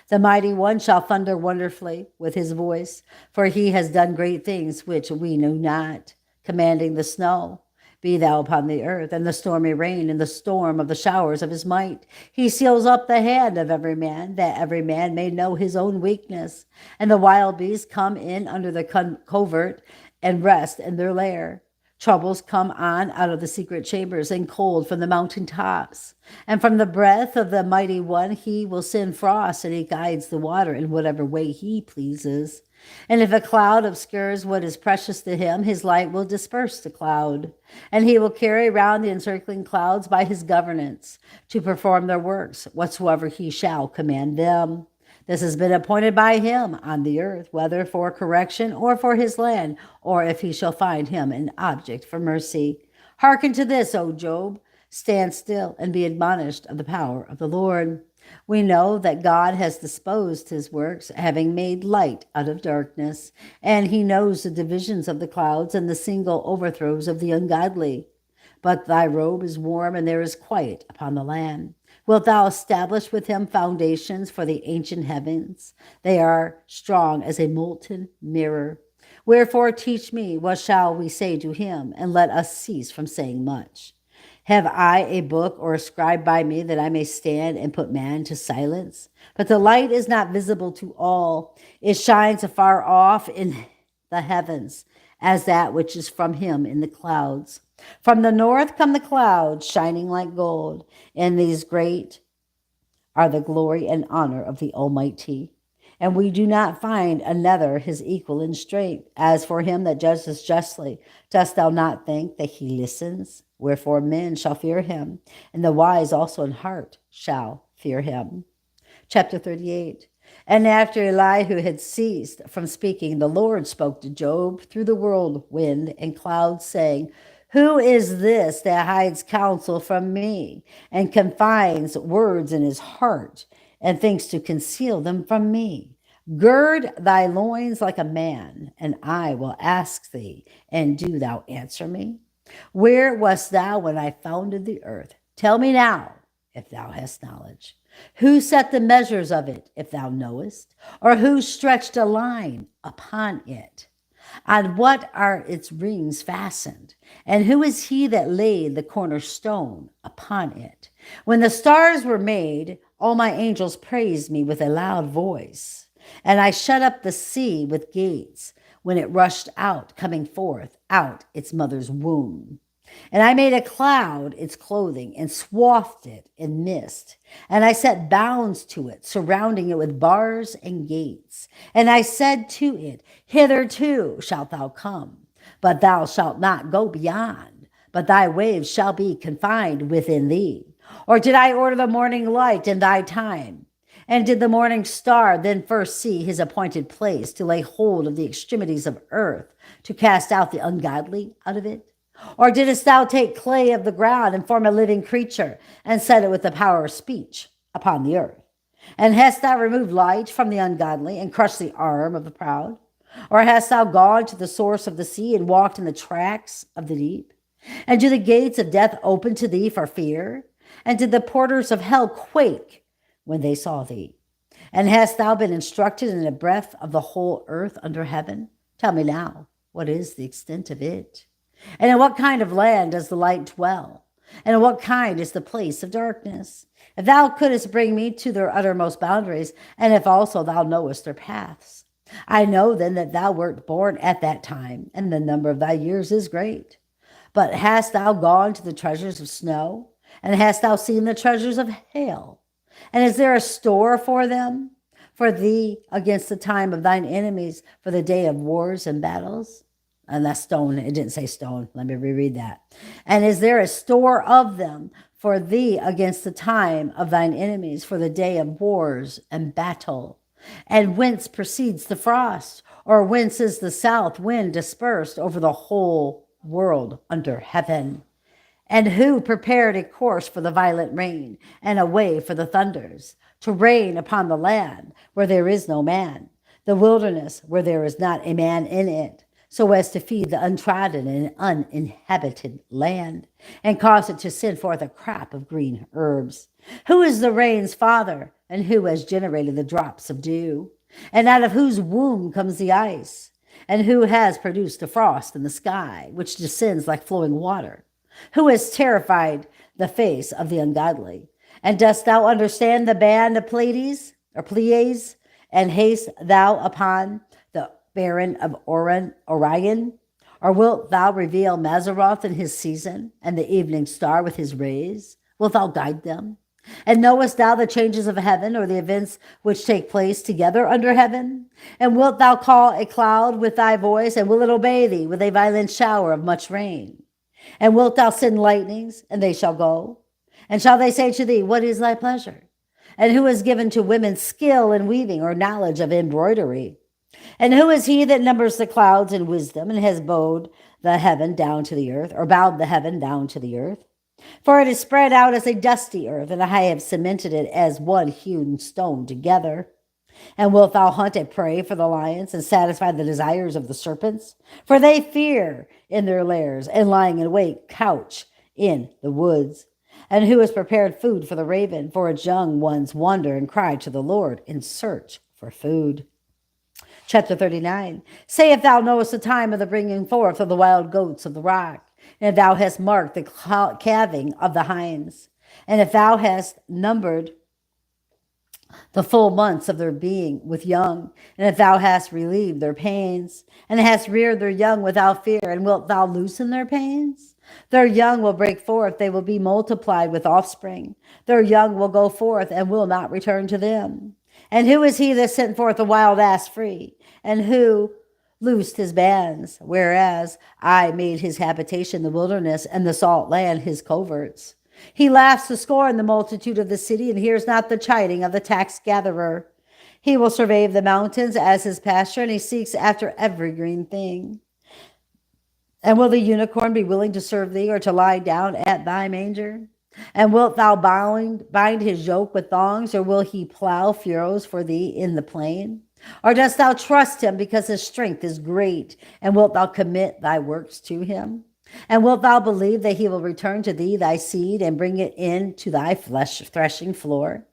The mighty one shall thunder wonderfully with his voice, for he has done great things which we knew not, commanding the snow, be thou upon the earth, and the stormy rain, and the storm of the showers of his might. He seals up the hand of every man, that every man may know his own weakness. And the wild beasts come in under the covert, and rest in their lair. Troubles come on out of the secret chambers, and cold from the mountain tops. And from the breath of the mighty one he will send frost, and he guides the water in whatever way he pleases. And if a cloud obscures what is precious to him, his light will disperse the cloud. And he will carry round the encircling clouds by his governance, to perform their works, whatsoever he shall command them. This has been appointed by him on the earth, whether for correction or for his land, or if he shall find him an object for mercy. Hearken to this, O Job. Stand still and be admonished of the power of the Lord. We know that God has disposed his works, having made light out of darkness, and he knows the divisions of the clouds and the single overthrows of the ungodly. But thy robe is warm, and there is quiet upon the land. Wilt thou establish with him foundations for the ancient heavens? They are strong as a molten mirror. Wherefore teach me, what shall we say to him, and let us cease from saying much. Have I a book or a scribe by me, that I may stand and put man to silence? But the light is not visible to all. It shines afar off in the heavens, as that which is from him in the clouds. From the north come the clouds, shining like gold, and these great are the glory and honor of the Almighty. And we do not find another his equal in strength. As for him that judges justly, dost thou not think that he listens? Wherefore men shall fear him, and the wise also in heart shall fear him. Chapter 38. And after Elihu had ceased from speaking, the Lord spoke to Job through the whirlwind and clouds, saying, Who is this that hides counsel from me, and confines words in his heart, and thinks to conceal them from me? Gird thy loins like a man, and I will ask thee, and do thou answer me? Where wast thou when I founded the earth? Tell me now, if thou hast knowledge. Who set the measures of it, if thou knowest? Or who stretched a line upon it? On what are its rings fastened? And who is he that laid the cornerstone upon it? When the stars were made, all my angels praised me with a loud voice. And I shut up the sea with gates, when it rushed out, coming forth out its mother's womb. And I made a cloud its clothing, and swathed it in mist. And I set bounds to it, surrounding it with bars and gates. And I said to it, Hitherto shalt thou come, but thou shalt not go beyond. but thy waves shall be confined within thee. Or did I order the morning light in thy time? And did the morning star then first see his appointed place to lay hold of the extremities of earth, to cast out the ungodly out of it? Or didst thou take clay of the ground and form a living creature, and set it with the power of speech upon the earth? And hast thou removed light from the ungodly, and crushed the arm of the proud? Or hast thou gone to the source of the sea, and walked in the tracks of the deep? And do the gates of death open to thee for fear? And did the porters of hell quake when they saw thee? And hast thou been instructed in the breadth of the whole earth under heaven? Tell me now, what is the extent of it? And in what kind of land does the light dwell? And in what kind is the place of darkness? If thou couldst bring me to their uttermost boundaries, and if also thou knowest their paths, I know then that thou wert born at that time, and the number of thy years is great. But hast thou gone to the treasures of snow? And hast thou seen the treasures of hail? And is there a store for them? For thee against the time of thine enemies, for the day of wars and battles? And that's stone. It didn't say stone. Let me reread that. And is there a store of them for thee against the time of thine enemies, for the day of wars and battle? And whence proceeds the frost? Or whence is the south wind dispersed over the whole world under heaven? And who prepared a course for the violent rain, and a way for the thunders, to rain upon the land where there is no man, the wilderness where there is not a man in it, so as to feed the untrodden and uninhabited land, and cause it to send forth a crop of green herbs? Who is the rain's father, and who has generated the drops of dew? And out of whose womb comes the ice? And who has produced the frost in the sky, which descends like flowing water? Who has terrified the face of the ungodly? And dost thou understand the band of Pleiades? And haste thou upon the barren of Orion? Or wilt thou reveal Mazzaroth in his season, and the evening star with his rays? Wilt thou guide them? And knowest thou the changes of heaven, or the events which take place together under heaven? And wilt thou call a cloud with thy voice, and will it obey thee with a violent shower of much rain? And wilt thou send lightnings, and they shall go? And shall they say to thee, what is thy pleasure? And who has given to women skill in weaving, or knowledge of embroidery? And who is he that numbers the clouds in wisdom, and has bowed the heaven down to the earth, or bowed the heaven down to the earth? For it is spread out as a dusty earth, and I have cemented it as one hewn stone together. And wilt thou hunt a prey for the lions, and satisfy the desires of the serpents? For they fear in their lairs, and lying in wait couch in the woods. And who has prepared food for the raven? For its young ones wander and cry to the Lord in search for food. Chapter 39. Say if thou knowest the time of the bringing forth of the wild goats of the rock, and if thou hast marked the calving of the hinds, and if thou hast numbered the full months of their being with young, and if thou hast relieved their pains, and hast reared their young without fear, and wilt thou loosen their pains? Their young will break forth, they will be multiplied with offspring. Their young will go forth and will not return to them. And who is he that sent forth the wild ass free, and who loosed his bands, whereas I made his habitation the wilderness, and the salt land his coverts? He laughs to scorn the multitude of the city, and hears not the chiding of the tax gatherer. He will survey the mountains as his pasture, and he seeks after every green thing. And will the unicorn be willing to serve thee, or to lie down at thy manger? And wilt thou bind his yoke with thongs, or will he plow furrows for thee in the plain? Or dost thou trust him because his strength is great, and wilt thou commit thy works to him? And wilt thou believe that he will return to thee thy seed, and bring it in to thy threshing floor?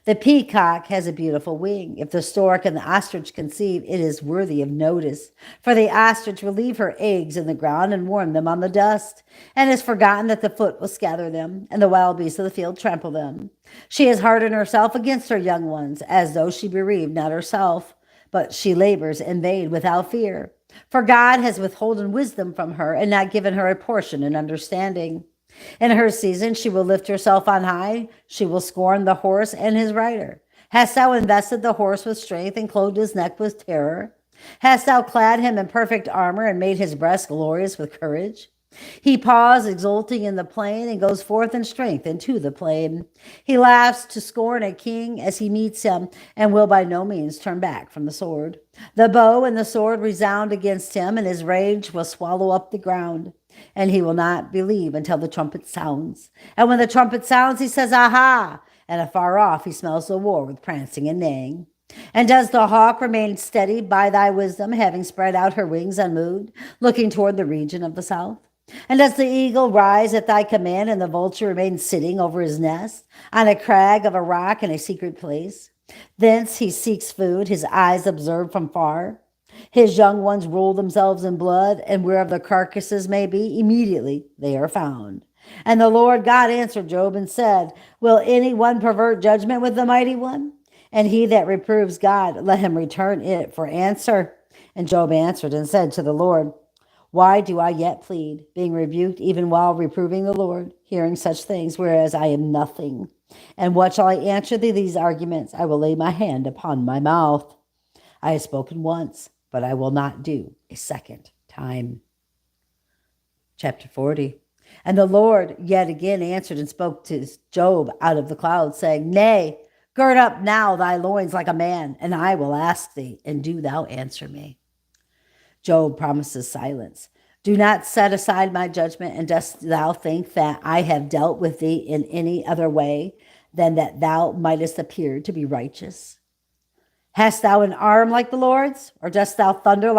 The peacock has a beautiful wing. If the stork and the ostrich conceive, it is worthy of notice. For the ostrich will leave her eggs in the ground and warm them on the dust, and has forgotten that the foot will scatter them, and the wild beasts of the field trample them. She has hardened herself against her young ones, as though she bereaved not herself, but she labors in vain without fear. For God has withholden wisdom from her, and not given her a portion in understanding. In her season she will lift herself on high. She will scorn the horse and his rider. Hast thou invested the horse with strength, and clothed his neck with terror? Hast thou clad him in perfect armor, and made his breast glorious with courage? He paws, exulting in the plain, and goes forth in strength into the plain. He laughs to scorn a king as he meets him, and will by no means turn back from the sword. The bow and the sword resound against him, and his rage will swallow up the ground. And he will not believe until the trumpet sounds. And when the trumpet sounds, he says, "Aha!" And afar off he smells the war with prancing and neighing. And does the hawk remain steady by thy wisdom, having spread out her wings unmoved, looking toward the region of the south? And does the eagle rise at thy command, and the vulture remain sitting over his nest, on a crag of a rock in a secret place? Thence he seeks food, his eyes observe from far. His young ones roll themselves in blood, and wherever the carcasses may be, immediately they are found. And the Lord God answered Job and said, Will any one pervert judgment with the mighty one? And he that reproves God, let him return it for answer. And Job answered and said to the Lord, Why do I yet plead, being rebuked even while reproving the Lord, hearing such things, whereas I am nothing? And what shall I answer thee these arguments? I will lay my hand upon my mouth. I have spoken once, but I will not do a second time. Chapter 40. And the Lord yet again answered and spoke to Job out of the clouds, saying, Nay, gird up now thy loins like a man, and I will ask thee, and do thou answer me. Job promises silence. Do not set aside my judgment, and dost thou think that I have dealt with thee in any other way than that thou mightest appear to be righteous? Hast thou an arm like the Lord's, or dost thou thunder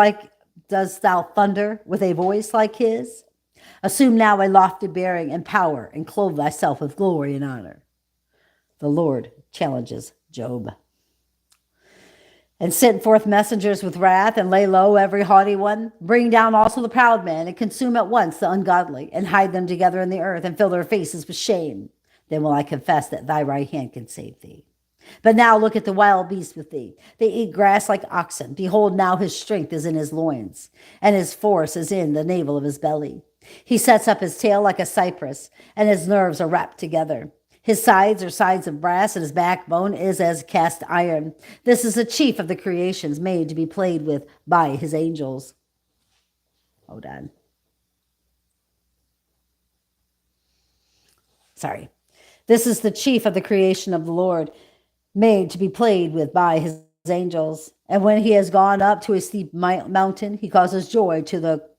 with a voice like his? Assume now a lofty bearing and power, and clothe thyself with glory and honor. The Lord challenges Job. And send forth messengers with wrath, and lay low every haughty one. Bring down also the proud man, and consume at once the ungodly, and hide them together in the earth, and fill their faces with shame. Then will I confess that thy right hand can save thee. But now look at the wild beasts with thee. They eat grass like oxen. Behold, now his strength is in his loins, and his force is in the navel of his belly. He sets up his tail like a cypress, and his nerves are wrapped together. His sides are sides of brass, and his backbone is as cast iron. This is the chief of the creations, made to be played with by his angels. Hold on. Sorry. This is the chief of the creation of the Lord, made to be played with by his angels. And when he has gone up to a steep mountain, he causes joy to the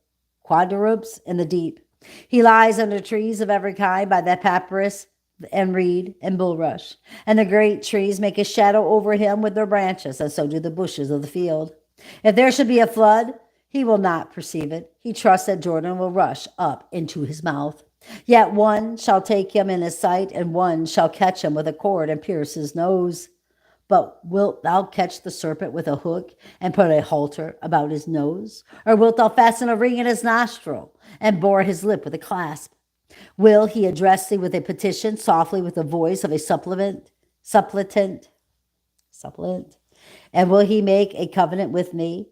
quadrupeds in the deep. He lies under trees of every kind, by the papyrus and reed and bulrush. And the great trees make a shadow over him with their branches, and so do the bushes of the field. If there should be a flood, he will not perceive it. He trusts that Jordan will rush up into his mouth. Yet one shall take him in his sight, and one shall catch him with a cord and pierce his nose. But wilt thou catch the serpent with a hook and put a halter about his nose? Or wilt thou fasten a ring in his nostril and bore his lip with a clasp? Will he address thee with a petition, softly with the voice of a supplicant? And will he make a covenant with me?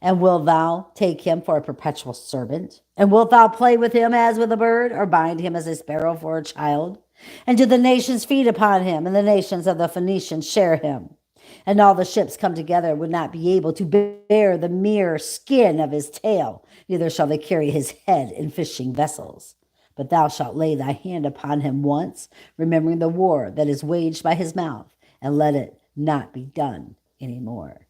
And wilt thou take him for a perpetual servant? And wilt thou play with him as with a bird, or bind him as a sparrow for a child? And do the nations feed upon him, and the nations of the Phoenicians share him? And all the ships come together would not be able to bear the mere skin of his tail, neither shall they carry his head in fishing vessels. But thou shalt lay thy hand upon him once, remembering the war that is waged by his mouth, and let it not be done any more.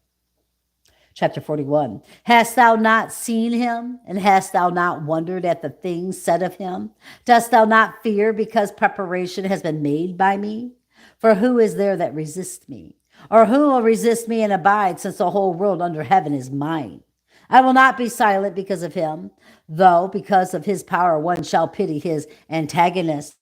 Chapter 41. Hast thou not seen him, and hast thou not wondered at the things said of him? Dost thou not fear because preparation has been made by me? For who is there that resists me? Or who will resist me and abide, since the whole world under heaven is mine? I will not be silent because of him, though because of his power one shall pity his antagonist.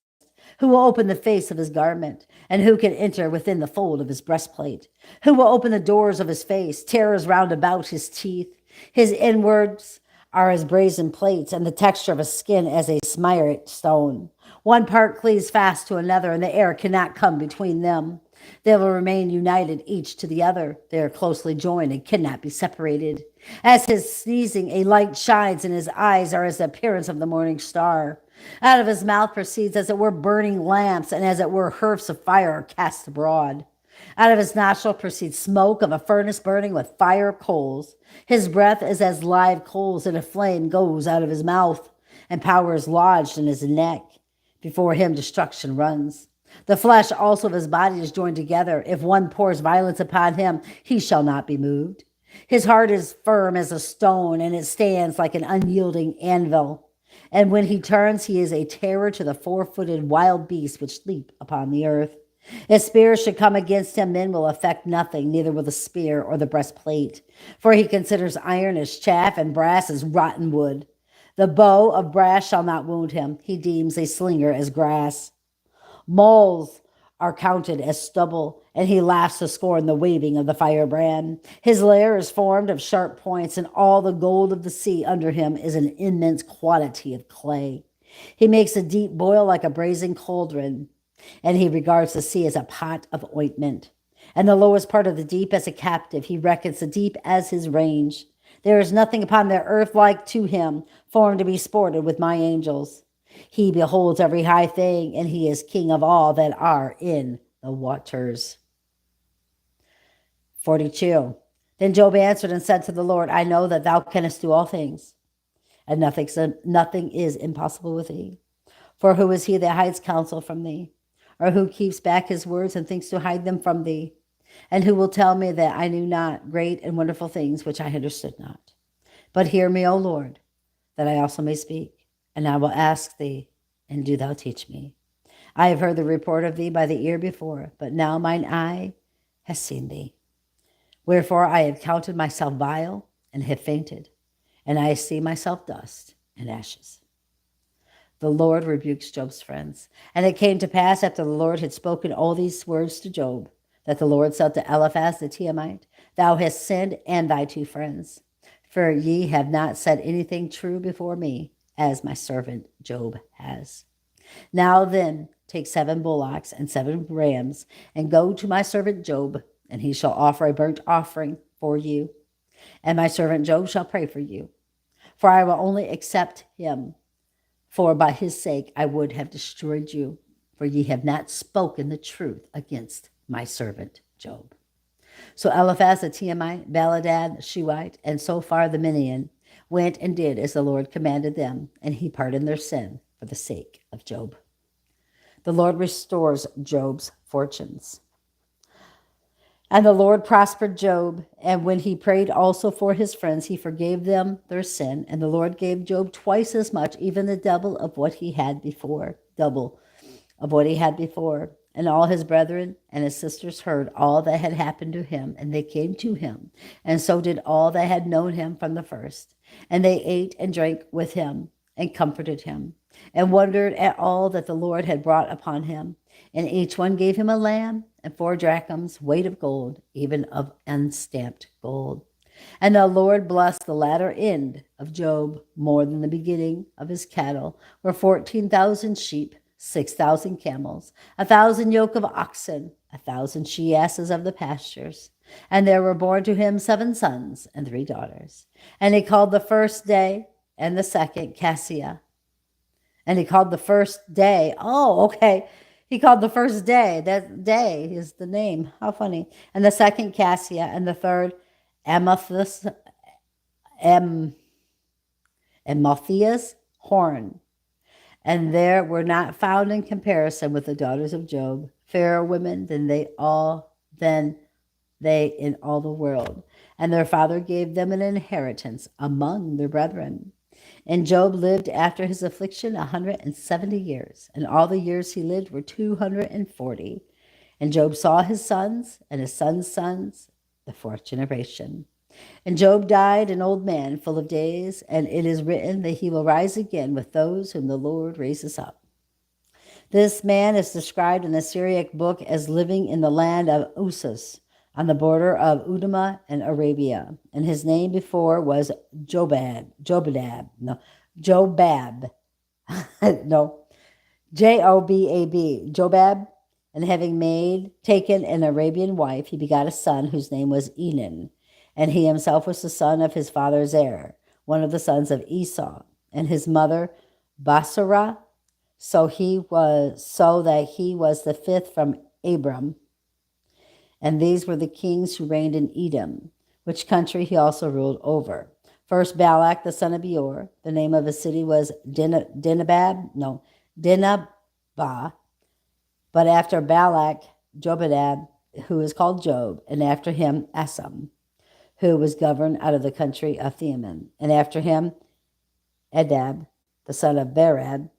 Who will open the face of his garment? And who can enter within the fold of his breastplate? Who will open the doors of his face? Terrors round about his teeth. His inwards are as brazen plates, and the texture of his skin as a smirate stone. One part cleaves fast to another, and the air cannot come between them. They will remain united each to the other. They are closely joined and cannot be separated. As his sneezing, a light shines, and his eyes are as the appearance of the morning star. Out of his mouth proceeds as it were burning lamps, and as it were hearths of fire are cast abroad. Out of his nostril proceeds smoke of a furnace burning with fire coals. His breath is as live coals, and a flame goes out of his mouth. and power is lodged in his neck. Before him destruction runs. The flesh also of his body is joined together. If one pours violence upon him, he shall not be moved. His heart is firm as a stone, and it stands like an unyielding anvil. And when he turns, he is a terror to the four-footed wild beasts which leap upon the earth. If spears should come against him, men will affect nothing, neither will the spear or the breastplate. For he considers iron as chaff and brass as rotten wood. The bow of brass shall not wound him. He deems a slinger as grass. Moles are counted as stubble, and he laughs to scorn the waving of the firebrand. His lair is formed of sharp points, and all the gold of the sea under him is an immense quantity of clay. He makes the deep boil like a brazen cauldron, and he regards the sea as a pot of ointment, and the lowest part of the deep as a captive. He reckons the deep as his range. There is nothing upon the earth like to him, formed to be sported with my angels. He beholds every high thing, and he is king of all that are in the waters. 42. Then Job answered and said to the Lord, I know that thou canst do all things, and nothing is impossible with thee. For who is he that hides counsel from thee? Or who keeps back his words and thinks to hide them from thee? And who will tell me that I knew not great and wonderful things which I understood not? But hear me, O Lord, that I also may speak, and I will ask thee, and do thou teach me. I have heard the report of thee by the ear before, but now mine eye has seen thee. Wherefore I have counted myself vile, and have fainted, and I see myself dust and ashes. The Lord rebukes Job's friends. And it came to pass, after the Lord had spoken all these words to Job, that the Lord said to Eliphaz the Temanite, Thou hast sinned, and thy two friends, for ye have not said anything true before me, as my servant Job has. Now then, take 7 bullocks and 7 rams, and go to my servant Job, and he shall offer a burnt offering for you. And my servant Job shall pray for you. For I will only accept him, for by his sake I would have destroyed you, for ye have not spoken the truth against my servant Job. So Eliphaz the Temanite, Bildad the Shuhite, and Zophar the Minian went and did as the Lord commanded them, and he pardoned their sin for the sake of Job. The Lord restores Job's fortunes. And the Lord prospered Job, and when he prayed also for his friends, he forgave them their sin. And the Lord gave Job twice as much, even the double of what he had before. And all his brethren and his sisters heard all that had happened to him, and they came to him. And so did all that had known him from the first. And they ate and drank with him, and comforted him, and wondered at all that the Lord had brought upon him. And each one gave him a lamb and 4 drachms weight of gold, even of unstamped gold. And the Lord blessed the latter end of Job more than the beginning of his cattle, were 14,000 sheep, 6,000 camels, 1,000 yoke of oxen, 1,000 she-asses of the pastures. And there were born to him 7 sons and 3 daughters. And he called the first day and the second Cassia. And he called the first day, he called the first day, that day is the name, how funny. And the second Cassia, and the third Amethyst, Amethyst horn. And there were not found in comparison with the daughters of Job fairer women than they in all the world. And their father gave them an inheritance among their brethren. And Job lived after his affliction 170 years, and all the years he lived were 240. And Job saw his sons and his sons' sons, the 4th generation. And Job died an old man, full of days, and it is written that he will rise again with those whom the Lord raises up. This man is described in the Syriac book as living in the land of Usus, on the border of Uduma and Arabia. And his name before was Jobab, Jobab, Jobab. And having taken an Arabian wife, he begot a son whose name was Enan. And he himself was the son of his father Zer, one of the sons of Esau, and his mother Basara. So that he was the 5th from Abram. And these were the kings who reigned in Edom, which country he also ruled over. First Balak, the son of Beor. The name of his city was Dinabah. But after Balak, Jobadab, who is called Job, and after him Esam, who was governed out of the country of Theman, and after him Edab, the son of Berad,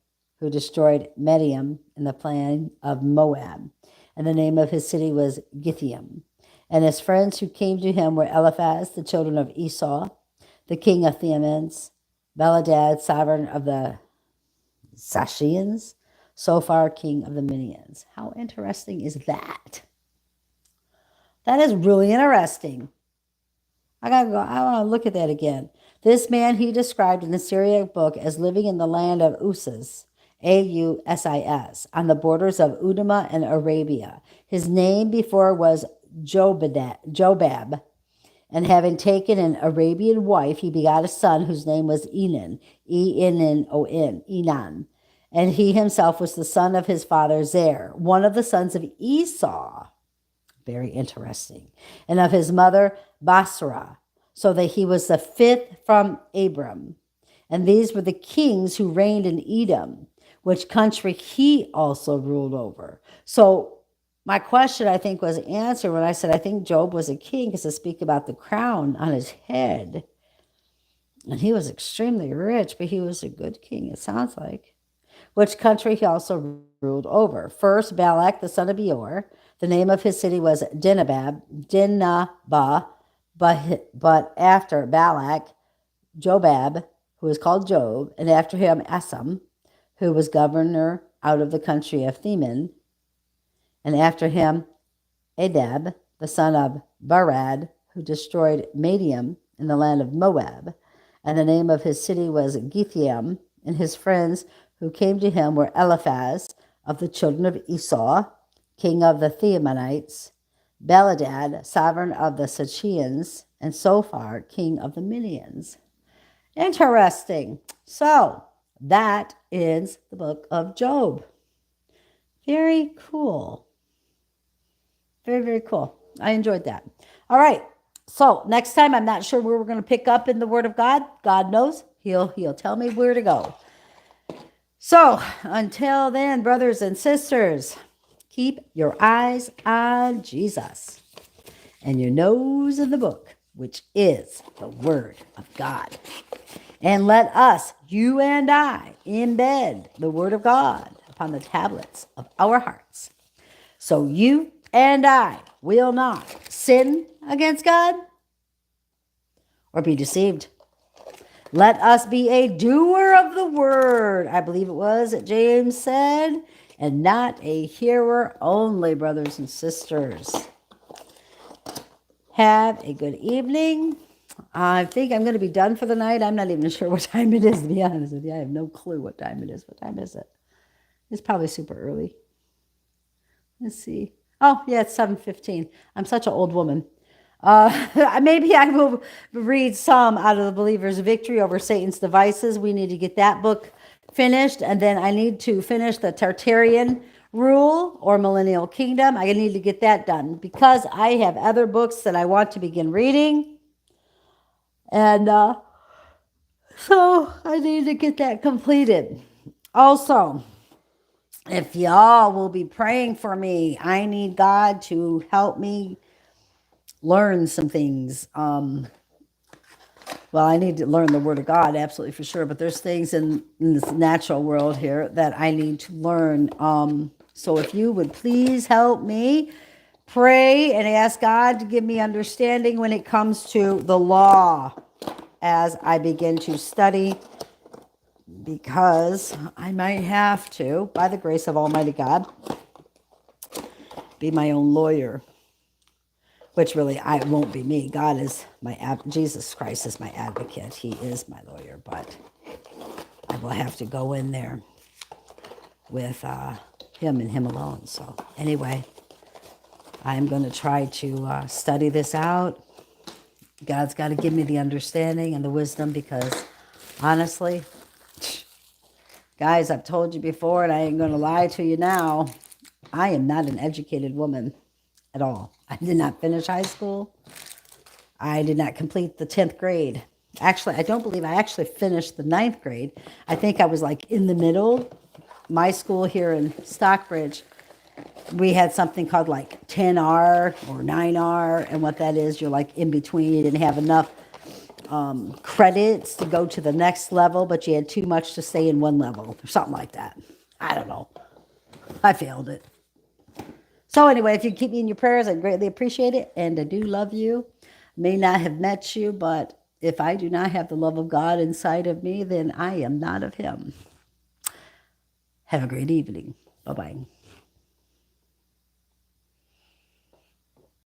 who destroyed Medium in the plain of Moab. And the name of his city was Githium. And his friends who came to him were Eliphaz, the children of Esau, the king of Theemans, Beladad, sovereign of the Sacians, Sophar, king of the Minians. How interesting is that? That is really interesting. I want to look at that again. This man he described in the Syriac book as living in the land of Usis, Ausis, on the borders of Uduma and Arabia. His name before was Jobab, and having taken an Arabian wife, he begot a son whose name was Enan, Enan. And he himself was the son of his father Zer, one of the sons of Esau. Very interesting. And of his mother Basra, so that he was the fifth from Abram. And these were the kings who reigned in Edom, which country he also ruled over. So my question, I think, was answered when I said I think Job was a king, because I speak about the crown on his head. And he was extremely rich, but he was a good king, it sounds like. Which country he also ruled over. First, Balak, the son of Beor. The name of his city was Dinabah, but after Balak, Jobab, who was called Job, and after him Esam, who was governor out of the country of Theman, and after him Edab, the son of Barad, who destroyed Medium in the land of Moab, and the name of his city was Githiam, and his friends who came to him were Eliphaz of the children of Esau, king of the Theemanites, Beladad, sovereign of the Sacians, and Sophar, king of the Minians. Interesting. So that is the book of Job. Very cool. Very, very cool. I enjoyed that. All right. So next time, I'm not sure where we're going to pick up in the Word of God. God knows. He'll tell me where to go. So until then, brothers and sisters, keep your eyes on Jesus and your nose in the book, which is the Word of God. And let us, you and I, embed the Word of God upon the tablets of our hearts, so you and I will not sin against God or be deceived. Let us be a doer of the word, I believe it was that James said, and not a hearer only, brothers and sisters. Have a good evening. I think I'm going to be done for the night. I'm not even sure what time it is, to be honest with you. I have no clue what time it is. What time is it? It's probably super early. Let's see. Oh, yeah, it's 7:15. I'm such an old woman. Maybe I will read some out of the Believer's Victory over Satan's Devices. We need to get that book finished, and then I need to finish the Tartarian Rule or Millennial Kingdom. I need to get that done because I have other books that I want to begin reading, and so I need to get that completed. Also, if y'all will be praying for me, I need God to help me learn some things. Well, I need to learn the Word of God, absolutely for sure. But there's things in this natural world here that I need to learn. So if you would please help me pray and ask God to give me understanding when it comes to the law as I begin to study, because I might have to, by the grace of Almighty God, be my own lawyer. Which really, I won't be me. God is Jesus Christ is my advocate. He is my lawyer, but I will have to go in there with him and him alone. So anyway, I'm going to try to study this out. God's got to give me the understanding and the wisdom, because honestly, guys, I've told you before, and I ain't going to lie to you now, I am not an educated woman at all. I did not finish high school. I did not complete the 10th grade. Actually, I don't believe I actually finished the ninth grade. I think I was like in the middle. My school here in Stockbridge, we had something called like 10R or 9R. And what that is, you're like in between. You didn't have enough credits to go to the next level, but you had too much to stay in one level or something like that. I don't know. I failed it. So anyway, if you keep me in your prayers, I'd greatly appreciate it. And I do love you. May not have met you, but if I do not have the love of God inside of me, then I am not of him. Have a great evening. Bye-bye.